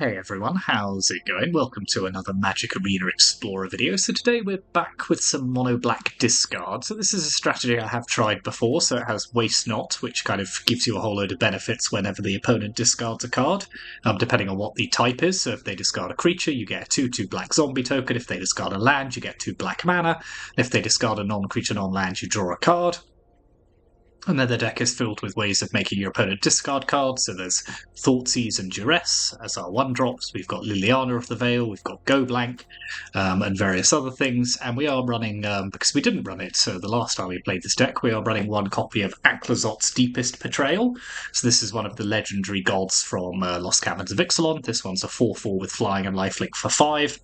Hey everyone, how's it going? Welcome to another Magic Arena Explorer video. So today we're back with some mono black discard. So this is a strategy I have tried before, so it has Waste Not, which kind of gives you a whole load of benefits whenever the opponent discards a card, depending on what the type is. So if they discard a creature, you get a 2/2 black zombie token. If they discard a land, you get 2 black mana. If they discard a non-creature, non-land, you draw a card. And then the deck is filled with ways of making your opponent discard cards. So there's Thoughtseize and Duress as our 1-drops. We've got Liliana of the Veil. We've got Go Blank, and various other things. And we are running, because we didn't run it the last time we played this deck, we are running one copy of Aclazotz Deepest Betrayal. So this is one of the legendary gods from Lost Caverns of Ixalan. This one's a 4/4 with flying and lifelink for 5.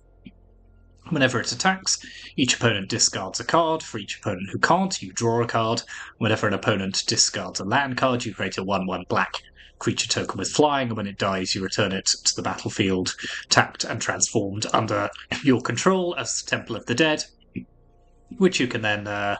Whenever it attacks, each opponent discards a card. For each opponent who can't, you draw a card. Whenever an opponent discards a land card, you create a 1/1 black creature token with flying, and when it dies, you return it to the battlefield, tapped and transformed under your control as Temple of the Dead, which you can then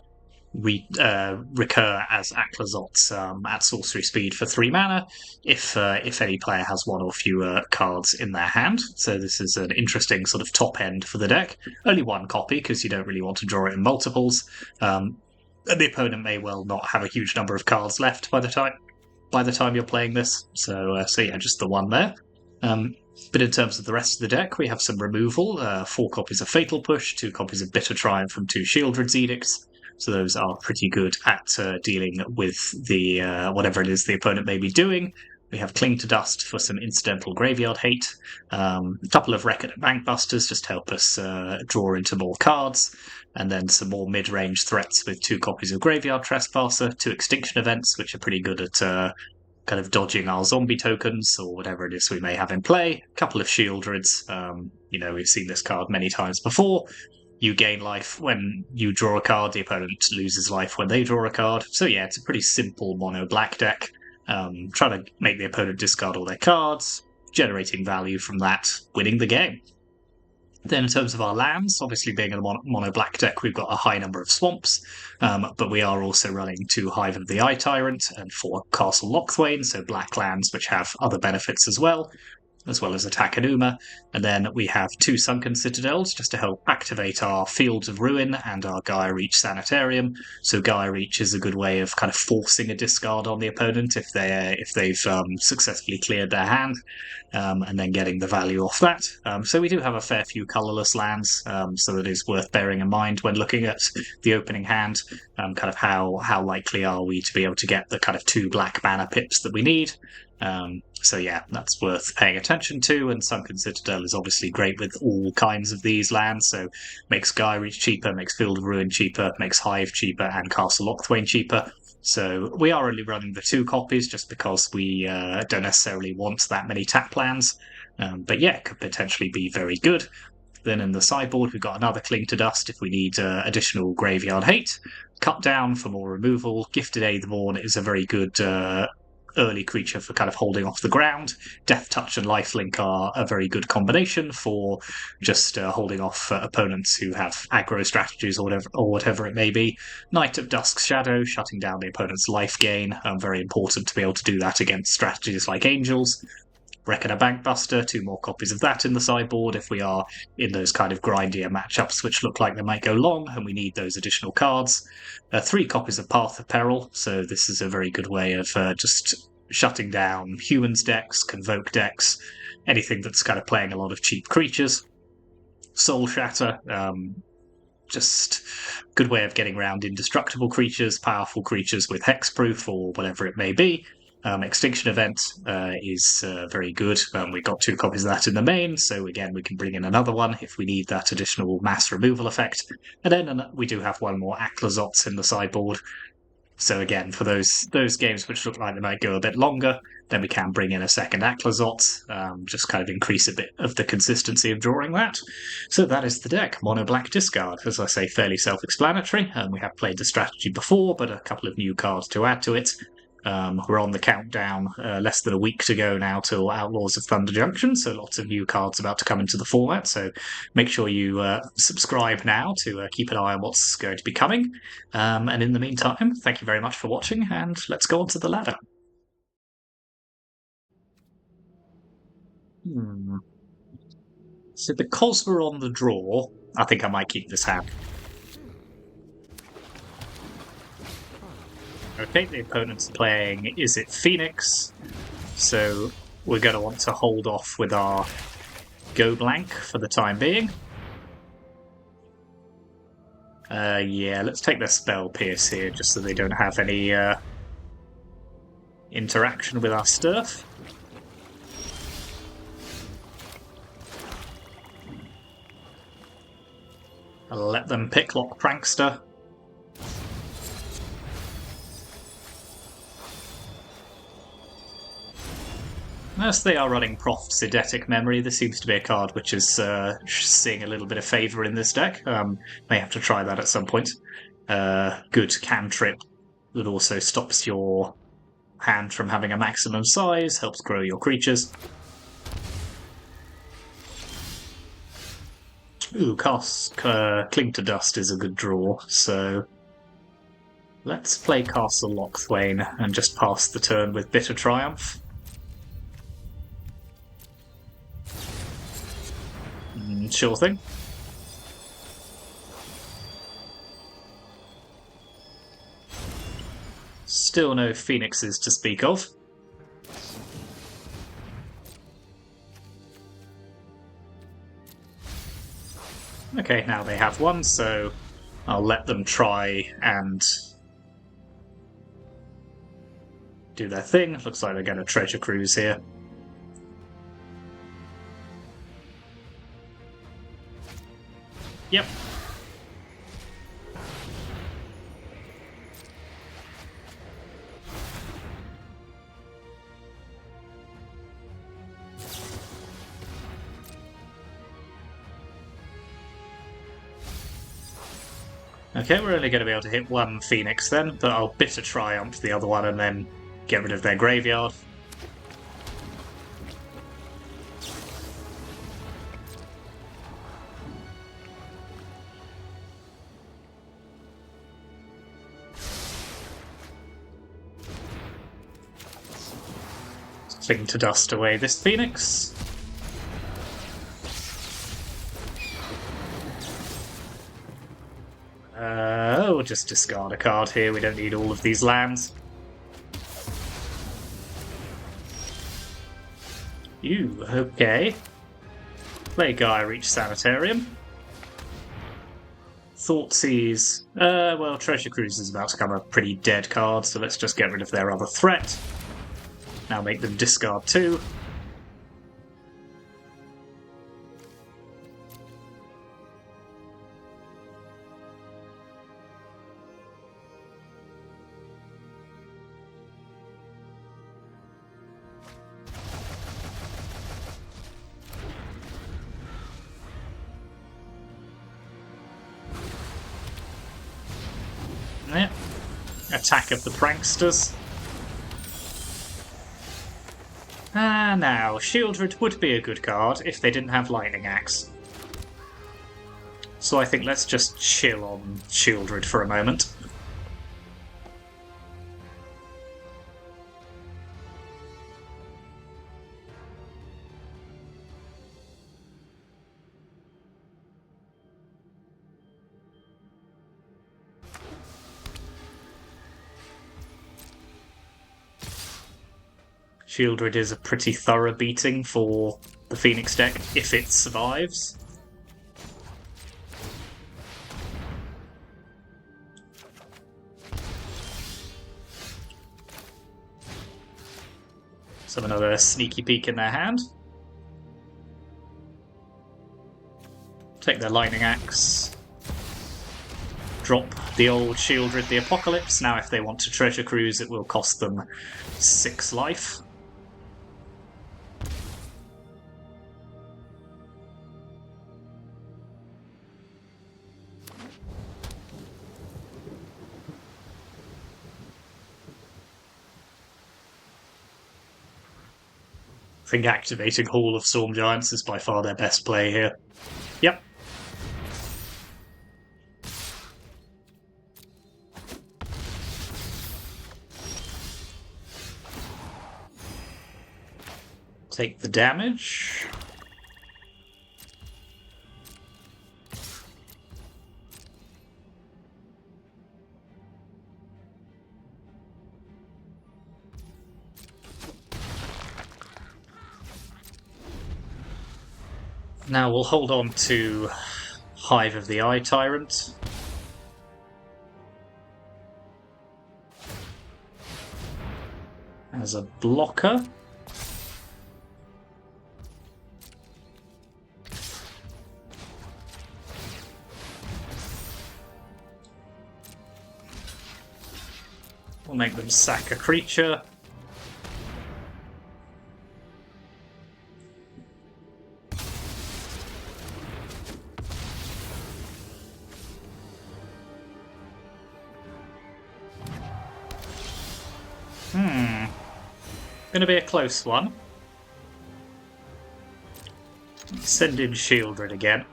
recur as Aclazotz at sorcery speed for 3 mana if any player has one or fewer cards in their hand. So this is an interesting sort of top end for the deck. Only one copy because you don't really want to draw it in multiples. And the opponent may well not have a huge number of cards left by the time you're playing this. So yeah, just the one there. But in terms of the rest of the deck, we have some removal: 4 copies of Fatal Push, 2 copies of Bitter Triumph, and 2 Shieldred's Edicts. So those are pretty good at dealing with the whatever it is the opponent may be doing. We have Cling to Dust for some incidental graveyard hate. A couple of Reckoner Bankbusters just help us draw into more cards. And then some more mid-range threats with 2 copies of Graveyard Trespasser, 2 Extinction Events, which are pretty good at kind of dodging our zombie tokens or whatever it is we may have in play. A couple of Shieldreds. We've seen this card many times before. You gain life when you draw a card, the opponent loses life when they draw a card. So yeah, it's a pretty simple mono black deck. Trying to make the opponent discard all their cards, generating value from that, winning the game. Then in terms of our lands, obviously being a mono black deck, we've got a high number of swamps, but we are also running 2 Hive of the Eye Tyrant and 4 Castle Lochthwain, so black lands which have other benefits as well as attack Enuma. And then we have 2 Sunken Citadels just to help activate our Fields of Ruin and our Gaia Reach Sanitarium. So Gaia Reach is a good way of kind of forcing a discard on the opponent if they've successfully cleared their hand, and then getting the value off that. So we do have a fair few colourless lands, so that is worth bearing in mind when looking at the opening hand. Kind of how likely are we to be able to get the kind of 2 black mana pips that we need. So yeah, that's worth paying attention to, and Sunken Citadel is obviously great with all kinds of these lands, so makes Gaia Reach cheaper, makes Field of Ruin cheaper, makes Hive cheaper, and Castle Lochthwain cheaper. So we are only running the 2 copies just because we don't necessarily want that many tap lands, but yeah, it could potentially be very good. Then in the sideboard, we've got another Cling to Dust if we need additional Graveyard Hate. Cut Down for more removal. Gifted Aetherborn is a very good early creature for kind of holding off the ground. Death Touch and Lifelink are a very good combination for just holding off opponents who have aggro strategies or whatever it may be. Knight of Dusk's Shadow, shutting down the opponent's life gain. Very important to be able to do that against strategies like Angels. Reckoner Bankbuster, 2 more copies of that in the sideboard if we are in those kind of grindier matchups which look like they might go long and we need those additional cards. 3 copies of Path of Peril, so this is a very good way of just shutting down humans decks, convoke decks, anything that's kind of playing a lot of cheap creatures. Soul Shatter, just good way of getting around indestructible creatures, powerful creatures with hexproof or whatever it may be. Extinction Event is very good. We've got 2 copies of that in the main, so again we can bring in another one if we need that additional mass removal effect. And then we do have 1 more Aclazotz in the sideboard. So again, for those games which look like they might go a bit longer, then we can bring in a second Aclazotz, just kind of increase a bit of the consistency of drawing that. So that is the deck, Mono Black Discard. As I say, fairly self-explanatory. We have played the strategy before, but a couple of new cards to add to it. We're on the countdown, less than a week to go now till Outlaws of Thunder Junction, so lots of new cards about to come into the format, so make sure you subscribe now to keep an eye on what's going to be coming. And in the meantime, thank you very much for watching, and let's go on to the ladder. So because we're on the draw, I think I might keep this hand. Okay, the opponent's playing Izzet Phoenix, so we're going to want to hold off with our go blank for the time being. Yeah, let's take their Spell Pierce here, just so they don't have any interaction with our stuff. I'll let them picklock Prankster. As they are running Proft's Eidetic Memory, this seems to be a card which is seeing a little bit of favour in this deck. May have to try that at some point. Good cantrip that also stops your hand from having a maximum size, helps grow your creatures. Ooh, Cling to Dust is a good draw, so let's play Castle Lochthwain and just pass the turn with Bitter Triumph. Sure thing. Still no Phoenixes to speak of. Okay, now they have one, so I'll let them try and do their thing. Looks like they're going to Treasure Cruise here. Yep. Okay, we're only going to be able to hit one Phoenix then, but I'll Bitter Triumph the other one and then get rid of their graveyard. Cling to Dust away this Phoenix. We'll just discard a card here. We don't need all of these lands. Okay. Play Gaia Reach Sanitarium. Thoughtseize. Well, Treasure Cruise is about to become a pretty dead card, so let's just get rid of their other threat. Now make them discard 2. Yeah. Attack of the Pranksters. Now, Shieldred would be a good card if they didn't have Lightning Axe. So I think let's just chill on Shieldred for a moment. Shieldred is a pretty thorough beating for the Phoenix deck if it survives. So another sneaky peek in their hand. Take their Lightning Axe. Drop the old Shieldred the Apocalypse. Now if they want to Treasure Cruise, it will cost them 6 life. I think activating Hall of Storm Giants is by far their best play here. Yep. Take the damage. Now we'll hold on to Hive of the Eye Tyrant. As a blocker. We'll make them sack a creature. Gonna be a close one. Send in Shieldred again.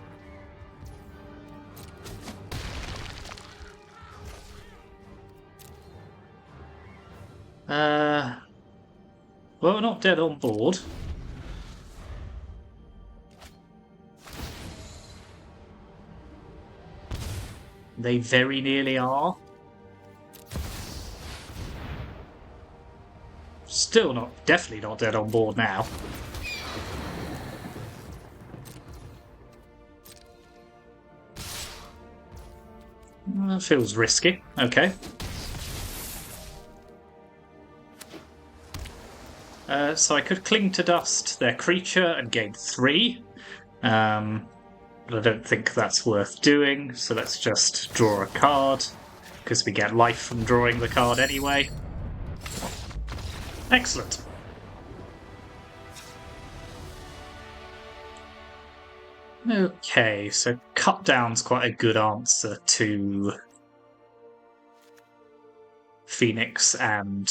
Well, we're not dead on board. They very nearly are. Still not, definitely not dead on board now. That feels risky. Okay. So I could cling to dust their creature and gain 3. But I don't think that's worth doing, so let's just draw a card, because we get life from drawing the card anyway. Excellent. Okay, so cut down's quite a good answer to Phoenix and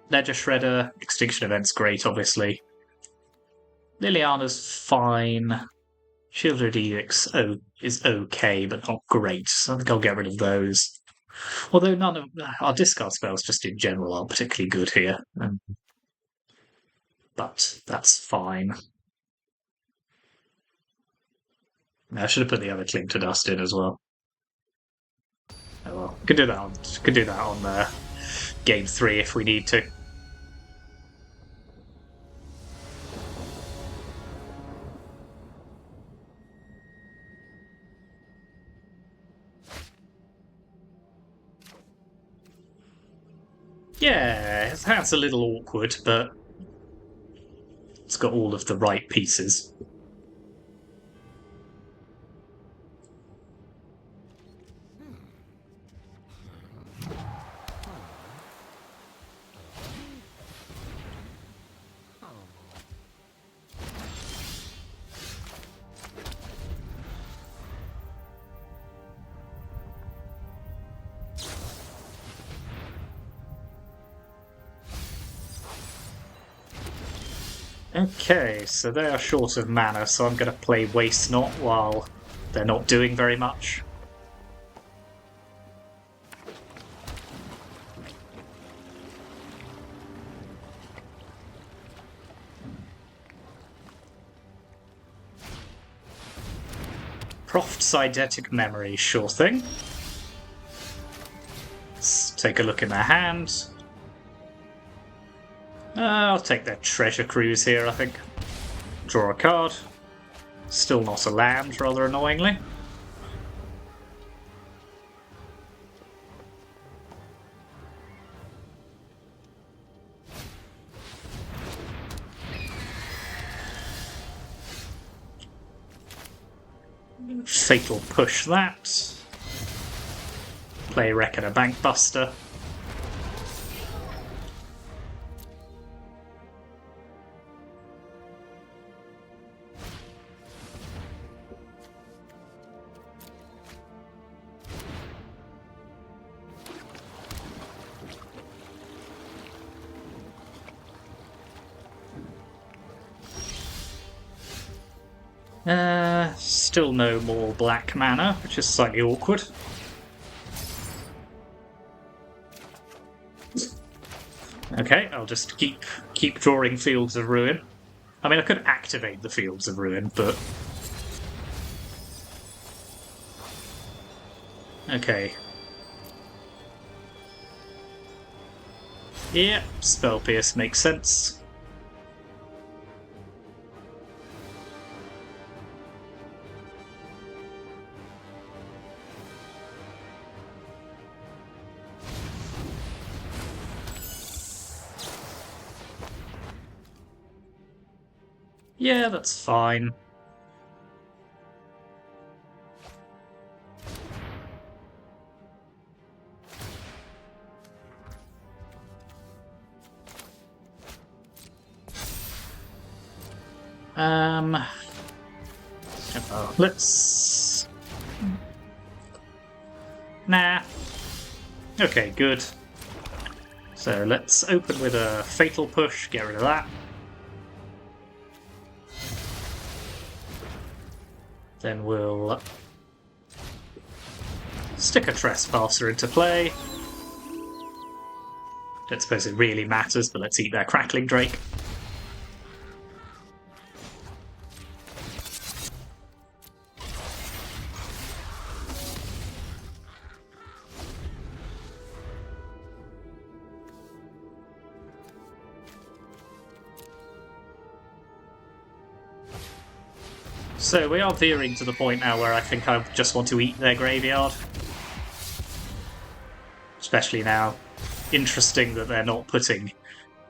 Ledger Shredder. Extinction Event's great, obviously. Liliana's fine. Shieldred Edicts is okay, but not great, so I think I'll get rid of those. Although none of our discard spells, just in general, aren't particularly good here. But that's fine. I should have put the other Cling to Dust in as well. Oh well, could do that on game 3 if we need to. Yeah, his hand's a little awkward, but it's got all of the right pieces. Okay, so they are short of mana, so I'm going to play Waste Not while they're not doing very much. Proft Eidetic Memory, sure thing. Let's take a look in their hand. I'll take their Treasure Cruise here, I think. Draw a card. Still not a land, rather annoyingly. Fatal Push that. Play Reckoner Bankbuster. Still no more black mana, which is slightly awkward. Okay, Okay, I'll just keep drawing Fields of Ruin. I mean, I could activate the Fields of Ruin, but... Okay. Yeah, Spell Pierce makes sense. Yeah, that's fine. Let's... Nah. Okay, good. So let's open with a Fatal Push, get rid of that. Then we'll stick a Trespasser into play. Don't suppose it really matters, but let's eat their Crackling Drake. So we are veering to the point now where I think I just want to eat their graveyard. Especially now. Interesting that they're not putting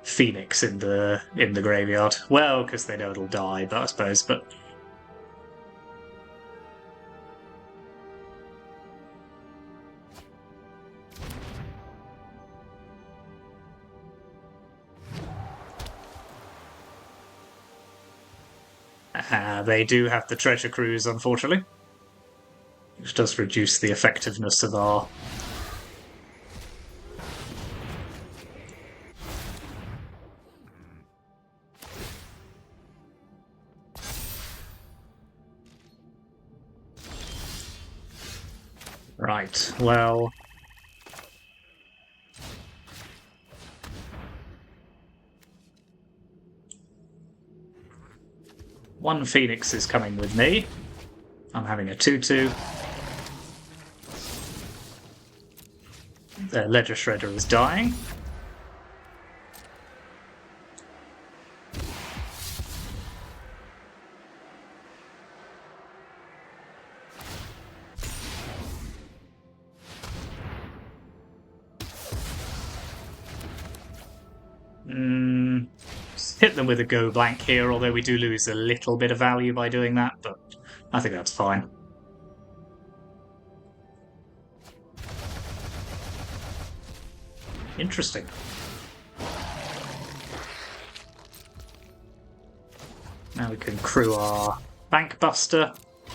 Phoenix in the graveyard. Well, because they know it'll die, but I suppose, but... they do have the Treasure Cruise, unfortunately. Which does reduce the effectiveness of our... Right, well... One Phoenix is coming with me. I'm having a 2-2. The Ledger Shredder is dying. Hit them with a go blank here, although we do lose a little bit of value by doing that, but I think that's fine. Interesting. Now we can crew our Bankbuster.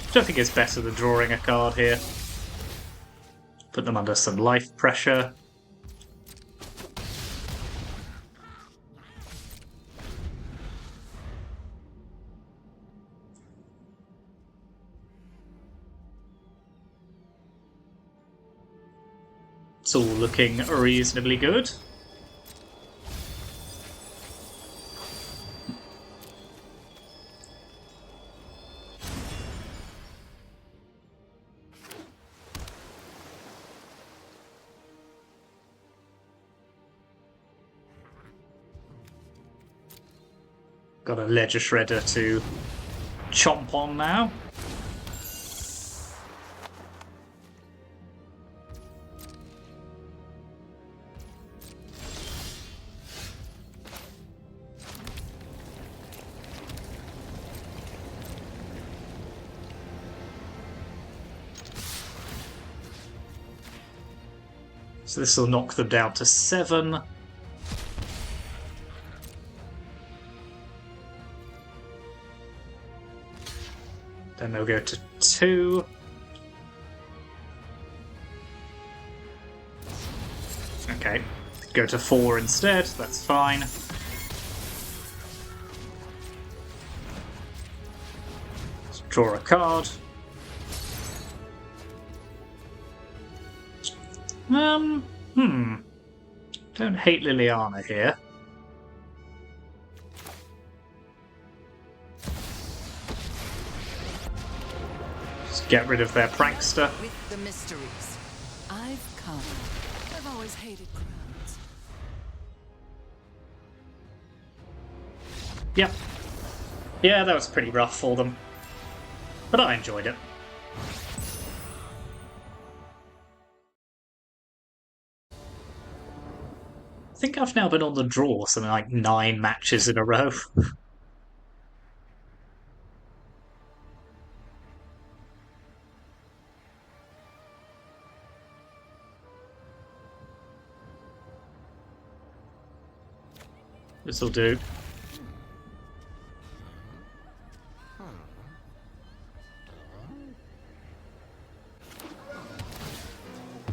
Which I think is better than drawing a card here. Put them under some life pressure. It's all looking reasonably good. Got a Ledger Shredder to chomp on now. So this will knock them down to 7. Then they'll go to 2. Okay, go to 4 instead, that's fine. Let's draw a card. Don't hate Liliana here. get rid of their prankster. With the mysteries, I've come. I've always hated crowds. Yep. Yeah, that was pretty rough for them. But I enjoyed it. I think I've now been on the draw something like 9 matches in a row. This'll do.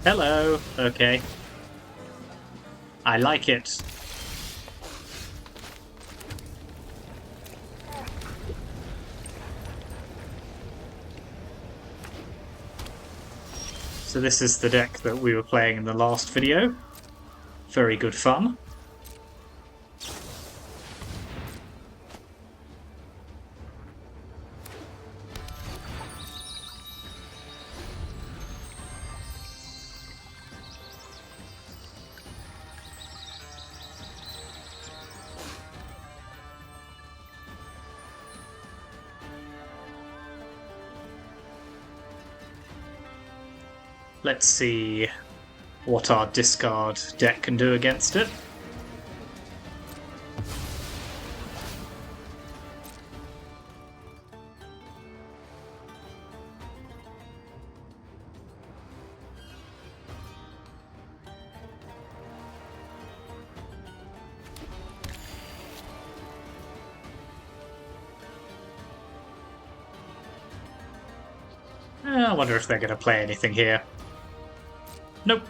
Hello. Okay. I like it. So this is the deck that we were playing in the last video. Very good fun. Let's see what our discard deck can do against it. I wonder if they're going to play anything here. Nope.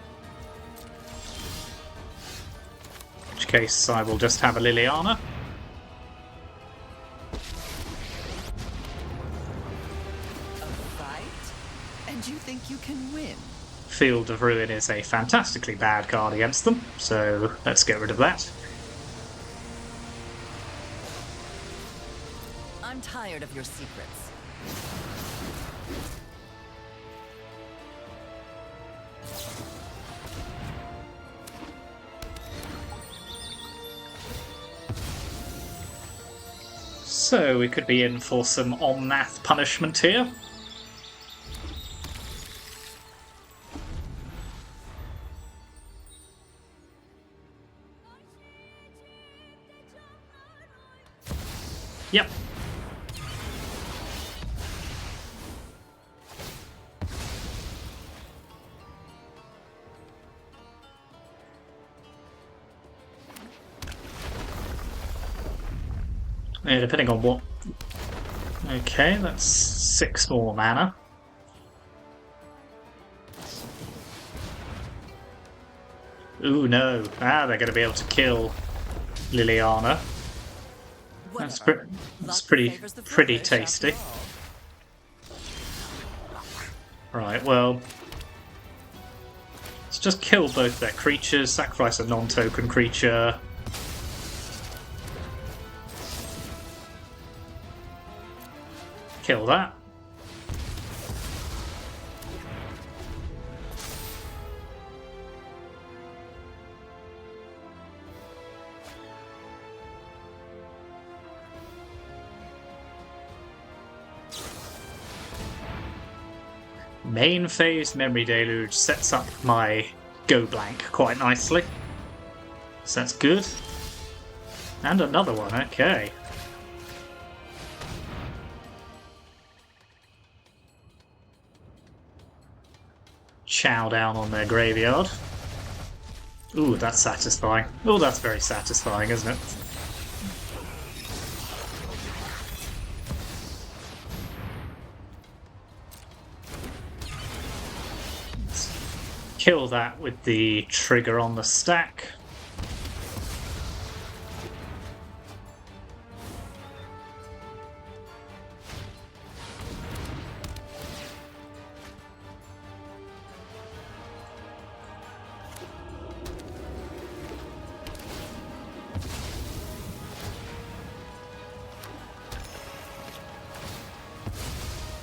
In which case I will just have a Liliana. A fight? And you think you can win? Field of Ruin is a fantastically bad card against them, so let's get rid of that. I'm tired of your secrets. So we could be in for some Omnath punishment here. Yep. Yeah, depending on what... Okay, that's 6 more mana. Ooh, no. Ah, they're going to be able to kill Liliana. That's pretty tasty. Right, well... let's just kill both their creatures, sacrifice a non-token creature... kill that. Main phase Memory Deluge sets up my Go Blank quite nicely. So that's good. And another one, okay. Chow down on their graveyard. Ooh, that's satisfying. Oh, that's very satisfying, isn't it? Let's kill that with the trigger on the stack.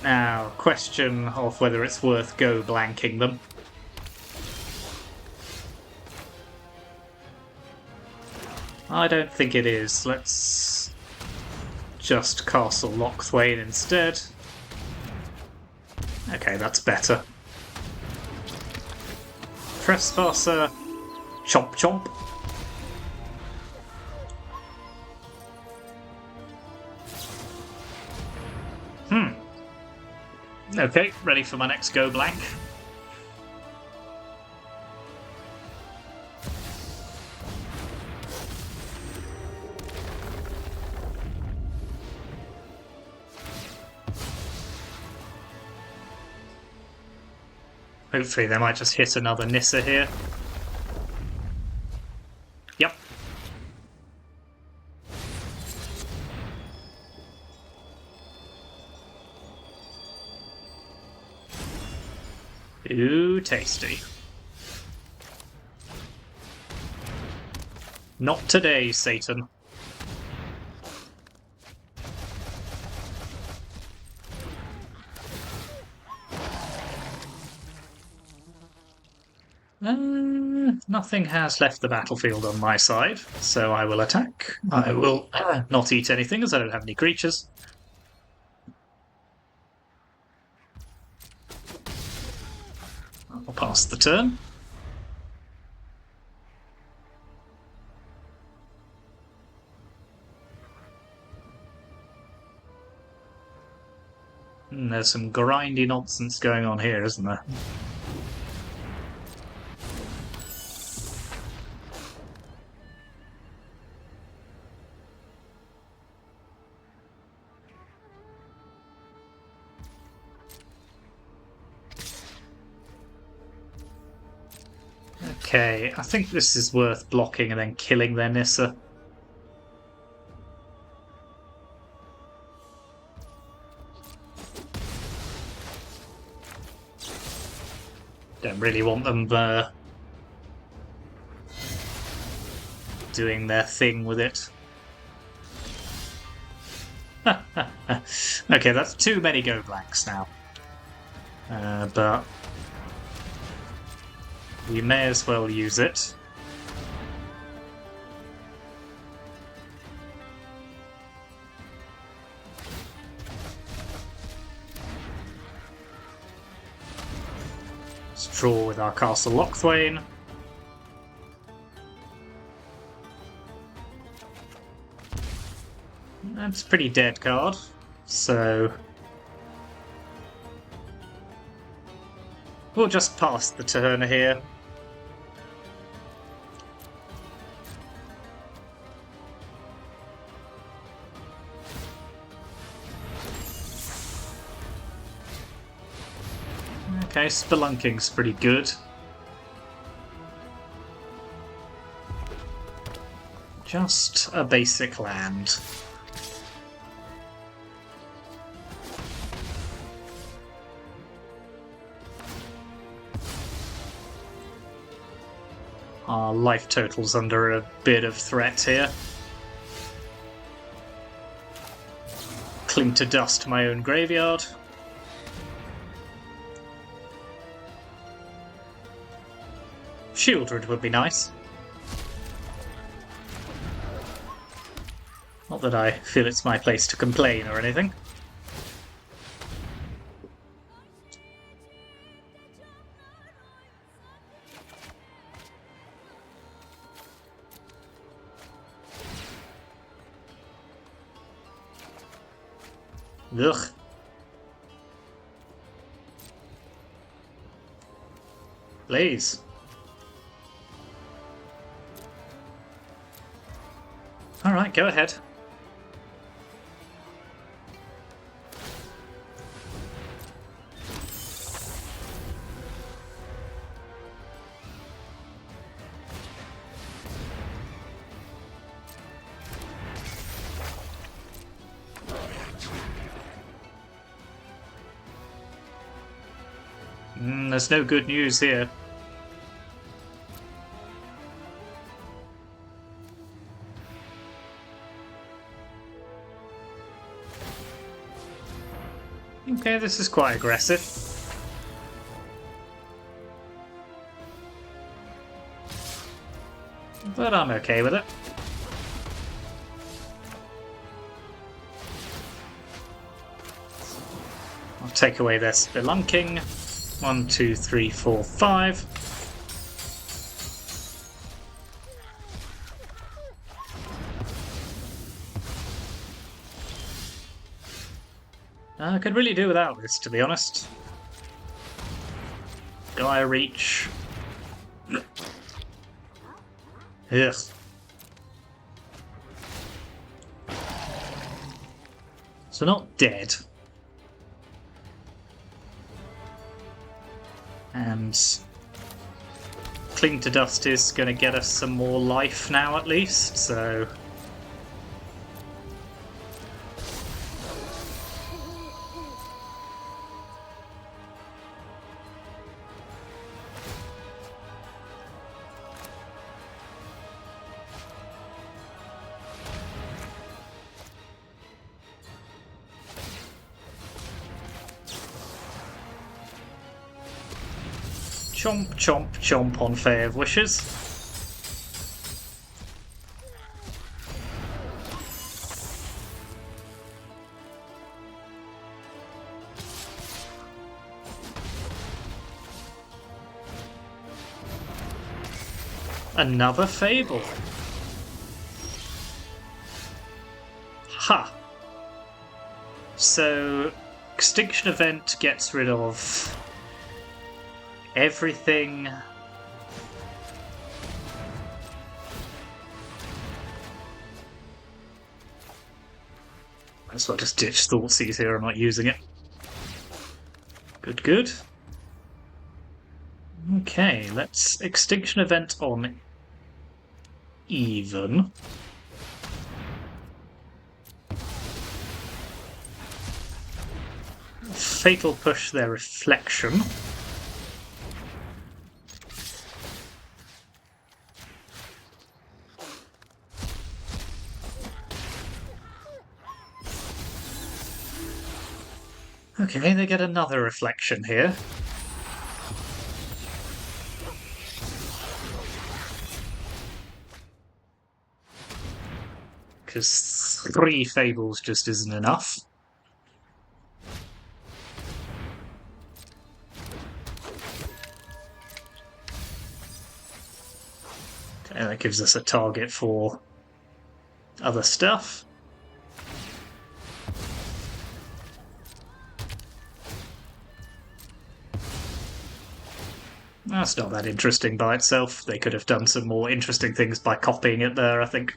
Now, question of whether it's worth go blanking them. I don't think it is. Let's just Castle Lochthwain instead. Okay, that's better. Trespasser. Chomp chomp. Okay, ready for my next go blank. Hopefully they might just hit another Nissa here. Yep. Ooh, tasty. Not today, Satan. Nothing has left the battlefield on my side, so I will attack. I will not eat anything as I don't have any creatures. I'll pass the turn. There's some grindy nonsense going on here, isn't there? Okay, I think this is worth blocking and then killing their Nissa. Don't really want them doing their thing with it. Okay, that's too many go blanks now. But we may as well use it. Let's draw with our Castle Lochthwain. That's a pretty dead card, so we'll just pass the turn here. Okay, Spelunking's pretty good. Just a basic land. Our life total's under a bit of threat here. Cling to dust my own graveyard. Shieldred would be nice. Not that I feel it's my place to complain or anything. Ugh. Please. Alright, go ahead. There's no good news here. Okay, this is quite aggressive. But I'm okay with it. I'll take away their spelunking. 1, 2, 3, 4, 5. I could really do without this, to be honest. Gaia Reach. Ugh. So not dead. And Cling to Dust is going to get us some more life now, at least, so... Chomp, chomp, chomp on Fae of Wishes. Another Fable. Ha! So, Extinction Event gets rid of everything. That's why I just ditch Thoughtseize here, I'm not using it. Good, good. Okay, let's Extinction Event on even. Fatal Push their Reflection. Okay, they get another reflection here. Because 3 Fables just isn't enough. Okay, that gives us a target for other stuff. That's not that interesting by itself. They could have done some more interesting things by copying it there, I think.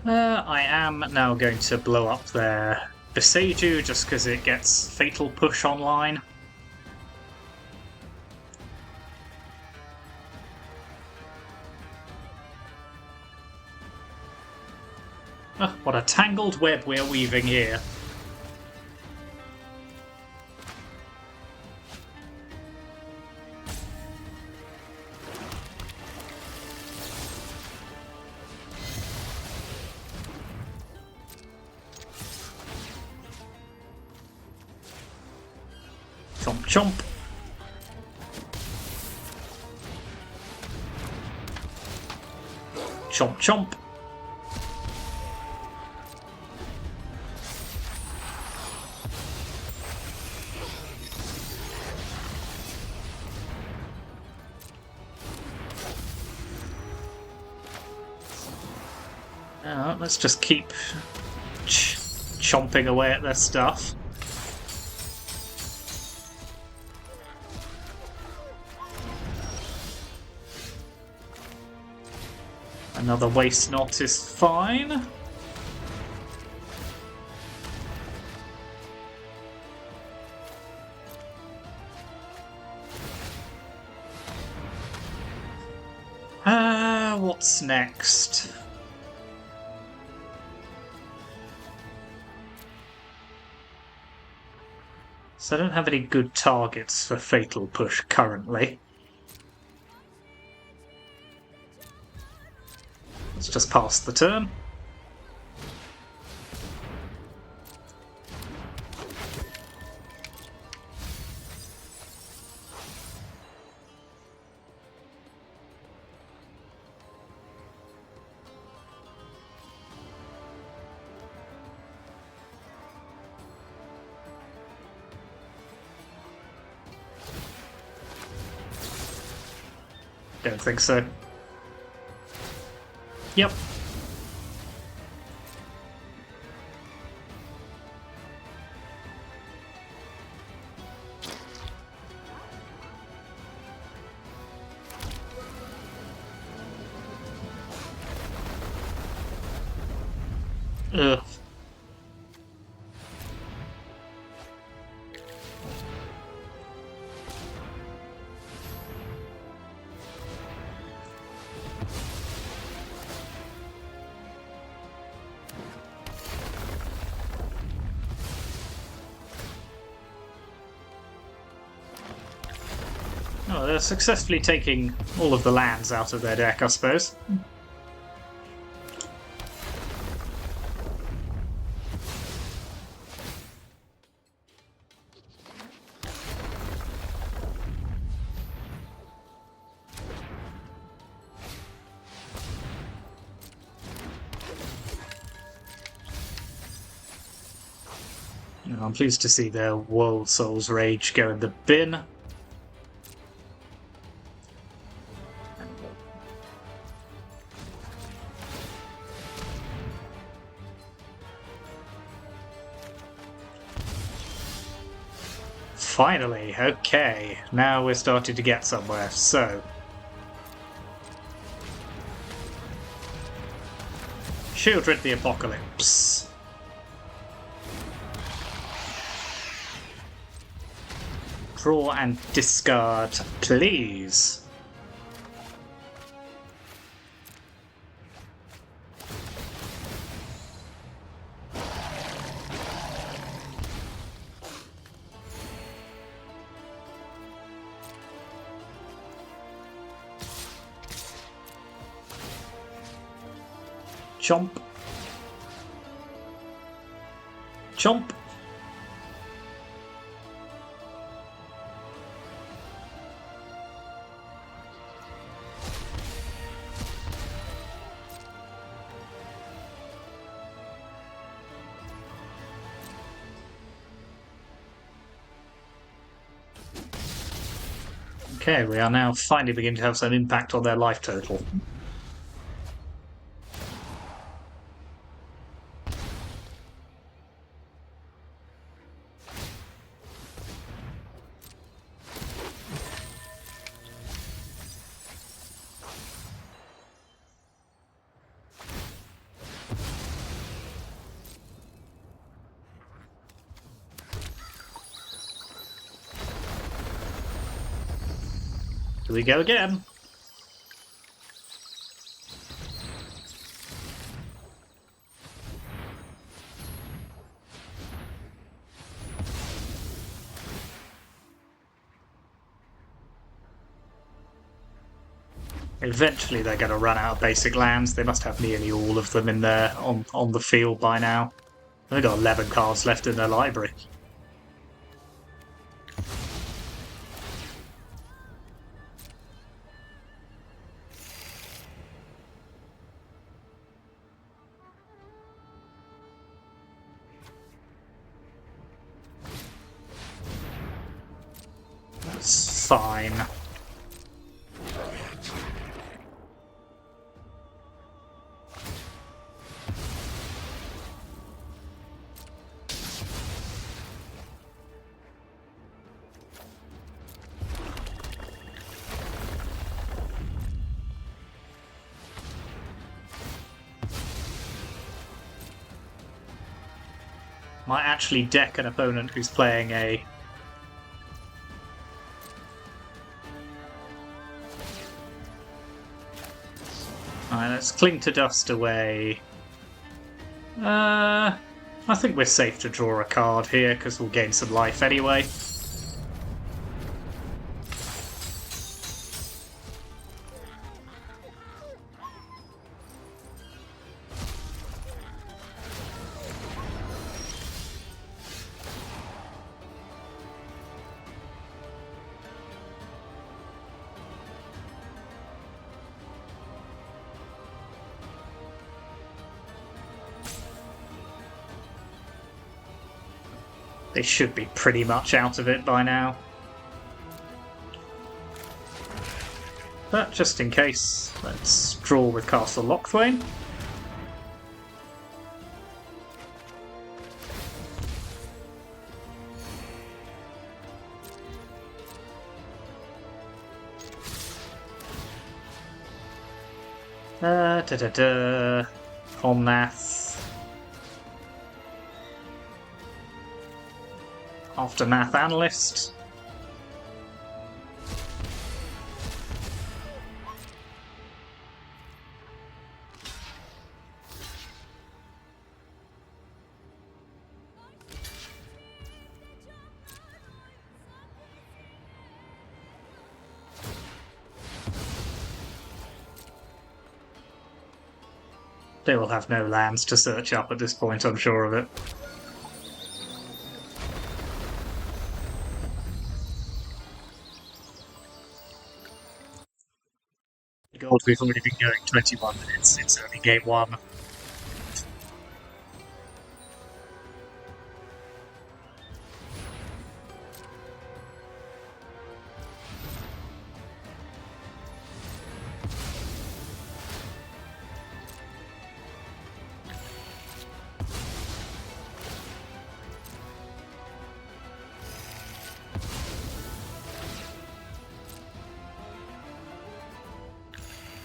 I am now going to blow up their Beseiju just because it gets Fatal Push online. Oh, what a tangled web we're weaving here. Chomp chomp. Chomp chomp. Let's just keep chomping away at their stuff. Another Waste Knot is fine. What's next? So I don't have any good targets for Fatal Push currently. Let's just pass the turn. Don't think so. Yep. Ugh. Oh, they're successfully taking all of the lands out of their deck, I suppose. I'm pleased to see their Worldsoul's Rage go in the bin. Finally, okay. Now we're starting to get somewhere, so... Shieldred the Apocalypse. Draw and discard, please. Chomp. Chomp. Okay, we are now finally beginning to have some impact on their life total. Here we go again. Eventually they're going to run out of basic lands. They must have nearly all of them in there on the field by now. They've got 11 cards left in their library. That's fine. Might actually deck an opponent who's playing a... Alright, let's Cling to Dust away. I think we're safe to draw a card here because we'll gain some life anyway. They should be pretty much out of it by now. But just in case, let's draw with Castle Lochthwain. Homnath. Aftermath Analyst. They will have no lands to search up at this point, I'm sure of it. God, we've already been going 21 minutes. It's only game one.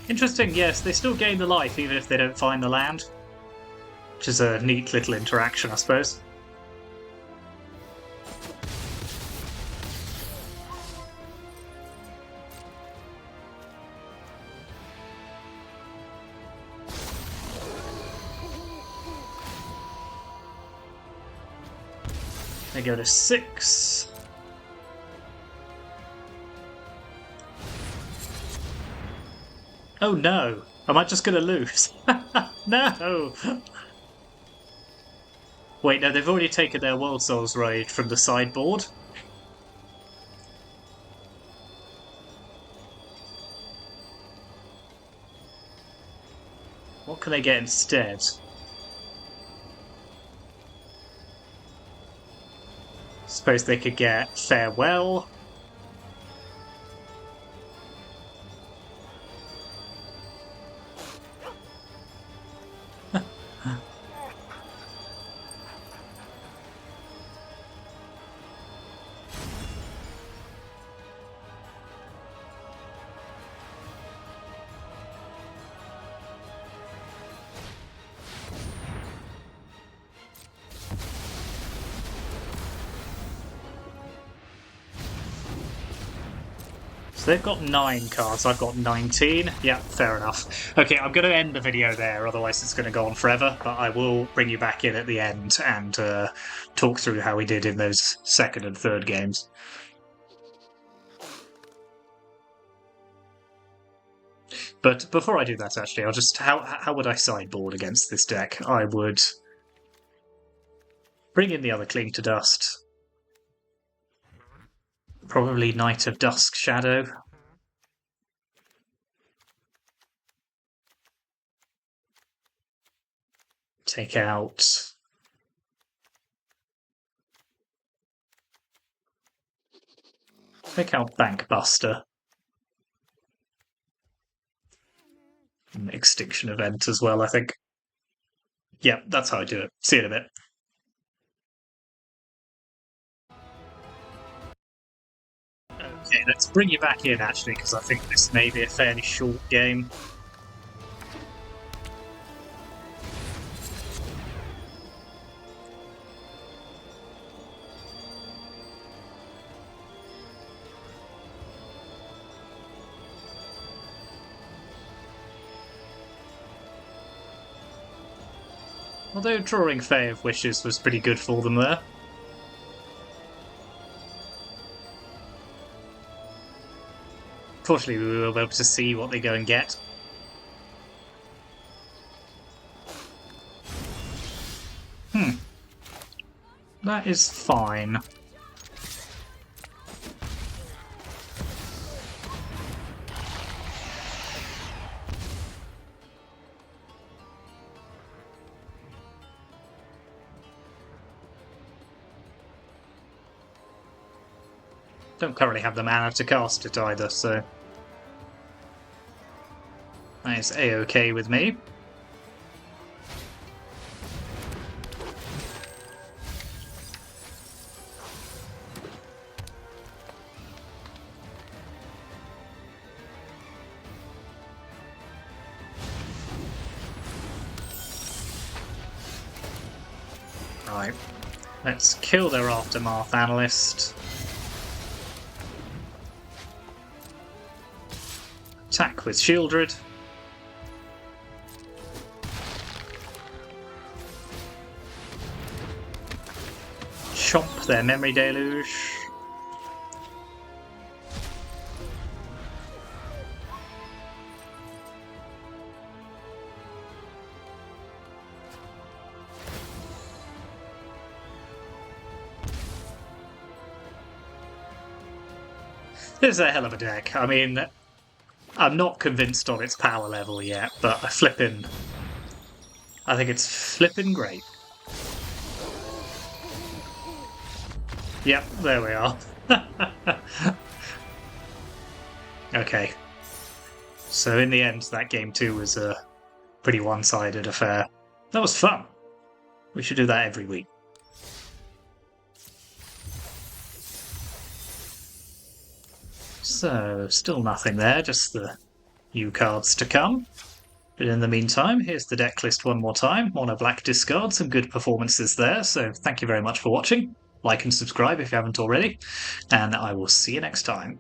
Interesting, yes, they still gain the life even if they don't find the land. Which is a neat little interaction, I suppose. They go to 6. Oh no! Am I just gonna lose? No! Wait, no, they've already taken their Worldsoul's raid from the sideboard. What can they get instead? Suppose they could get Farewell. They've got 9 cards, I've got 19. Yeah, fair enough. Okay, I'm going to end the video there, otherwise it's going to go on forever, but I will bring you back in at the end and talk through how we did in those second and third games. But before I do that, actually, I'll just... How would I sideboard against this deck? I would bring in the other Cling to Dust. Probably Knight of Dusk Shadow. Take out... Take out Bankbuster. An Extinction Event as well, I think. Yeah, that's how I do it. See you in a bit. Okay, let's bring you back in, actually, because I think this may be a fairly short game. Although drawing Fae of Wishes was pretty good for them there. Fortunately, we will be able to see what they go and get. That is fine. Don't currently have the mana to cast it either, so that is a-okay with me. Right, let's kill their Aftermath Analyst. Attack with Shieldred. Chomp their Memory Deluge. This is a hell of a deck. I mean, I'm not convinced on its power level yet, but I think it's flippin' great. Yep, there we are. Okay. So in the end, that game 2 was a pretty one-sided affair. That was fun. We should do that every week. So, still nothing there, just the new cards to come. But in the meantime, here's the deck list one more time. Mono black discard, some good performances there, so thank you very much for watching. Like and subscribe if you haven't already, and I will see you next time.